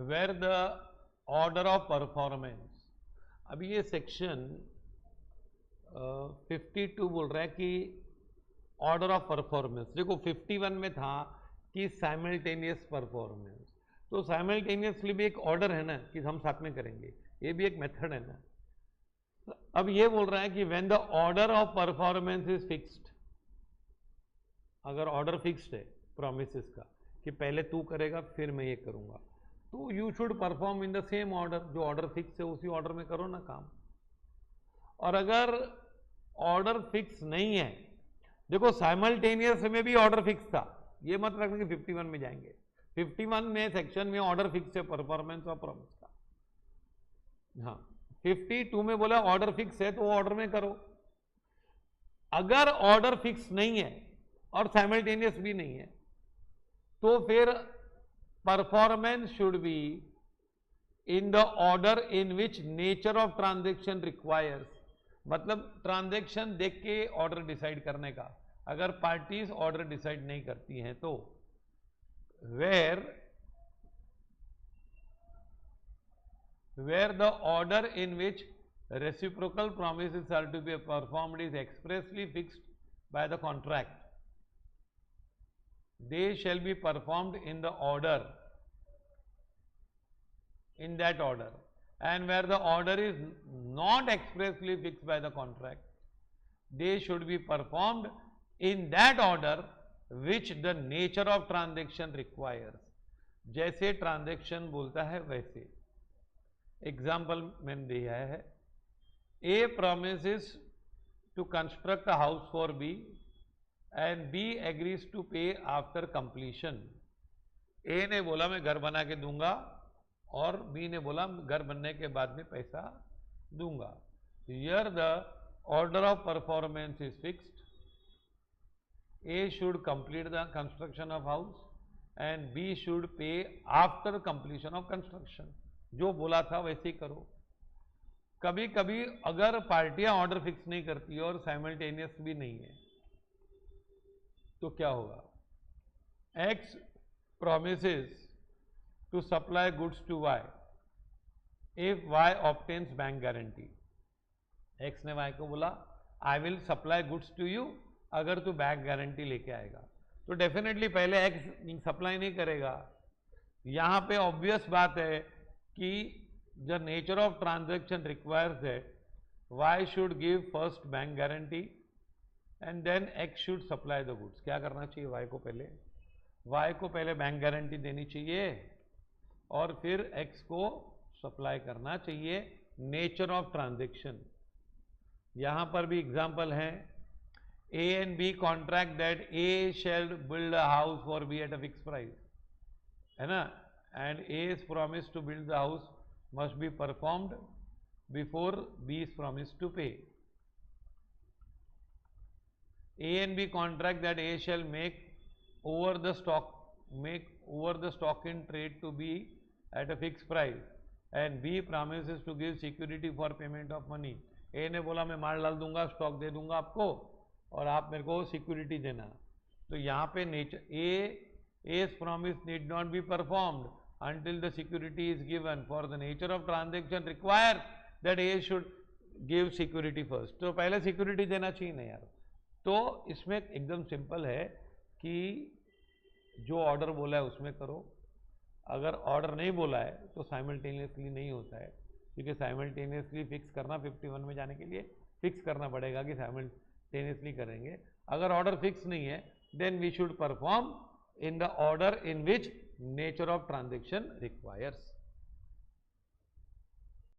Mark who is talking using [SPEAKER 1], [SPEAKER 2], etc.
[SPEAKER 1] Where the order of performance, अभी ये section 52 बोल रहा है कि ऑर्डर ऑफ परफॉर्मेंस। देखो 51 में था कि साइमल्टेनियस परफॉर्मेंस, तो साइमल्टेनियसली भी एक ऑर्डर है ना कि हम साथ में करेंगे, ये भी एक मेथड है ना। अब ये बोल रहा है कि when the order of performance is fixed, अगर ऑर्डर फिक्स्ड है प्रोमिसेस का कि पहले तू करेगा फिर मैं ये करूंगा, तो you should perform in the same order, जो ऑर्डर फिक्स है उसी ऑर्डर में करो ना काम। और अगर ऑर्डर फिक्स नहीं है, देखो साइमल्टेनियस में भी ऑर्डर फिक्स था, ये मत रखना कि 51 में जाएंगे। 51 में सेक्शन में ऑर्डर फिक्स है परफॉर्मेंस और प्रॉमिस का। हाँ, 52 में बोला ऑर्डर फिक्स है तो ऑर्डर में करो। अगर ऑर्डर फिक्स नहीं है और साइमल्टेनियस भी नहीं है, तो फिर performance should be in the order in which nature of transaction requires, मतलब ट्रांजेक्शन देख के ऑर्डर डिसाइड करने का। अगर पार्टीज ऑर्डर डिसाइड नहीं करती हैं तो where the order in which reciprocal promises are to be performed is expressly fixed by the contract, they shall be performed in the order, in that order. And where the order is not expressly fixed by the contract, they should be performed in that order which the nature of transaction requires, जैसे transaction बोलता है वैसे। Example मैंने दिया है, A promises to construct a house for B and B agrees to pay after completion. A ने बोला मैं घर बना के दूंगा और बी ने बोला घर बनने के बाद में पैसा दूंगा। Here the order of performance is fixed, A should complete the construction of house and B should pay after completion of construction. जो बोला था वैसे ही करो। कभी कभी अगर पार्टियां ऑर्डर फिक्स नहीं करती और साइमल्टेनियस भी नहीं है, तो क्या होगा? X promises to supply goods to Y if Y obtains bank guarantee. X ने वाई को बोला I will supply goods to you अगर तू बैंक गारंटी लेके आएगा, तो डेफिनेटली पहले एक्स सप्लाई नहीं करेगा। यहां पे ऑब्वियस बात है कि the nature of transaction requires that Y should give first bank guarantee and then X should supply the goods. क्या करना चाहिए? वाई को पहले बैंक गारंटी देनी चाहिए और फिर एक्स को सप्लाई करना चाहिए। Nature of transaction. यहां पर भी एग्जांपल है, A and B contract that A shall build a house for B at a fix price, है ना, and A's promise to build the house must be performed before B's promise to pay. A and B contract that A shall make over the stock in trade to be at a fixed price and B promises to give security for payment of money. A ने बोला मैं माल डाल दूंगा, stock दे दूंगा आपको और आप मेरे को सिक्योरिटी देना। तो यहाँ पे A's promise need not be performed until the security is given, for the nature of transaction requires that A should give security first. तो पहले सिक्योरिटी देना चाहिए ना यार। तो इसमें एकदम सिंपल है कि जो ऑर्डर बोला है उसमें करो, अगर ऑर्डर नहीं बोला है तो साइमल्टेनियसली नहीं होता है, क्योंकि साइमल्टेनियसली फिक्स करना 51 में जाने के लिए फिक्स करना पड़ेगा कि साइमल्टेनियसली करेंगे। अगर ऑर्डर फिक्स नहीं है then we should perform in the order in which nature of transaction requires.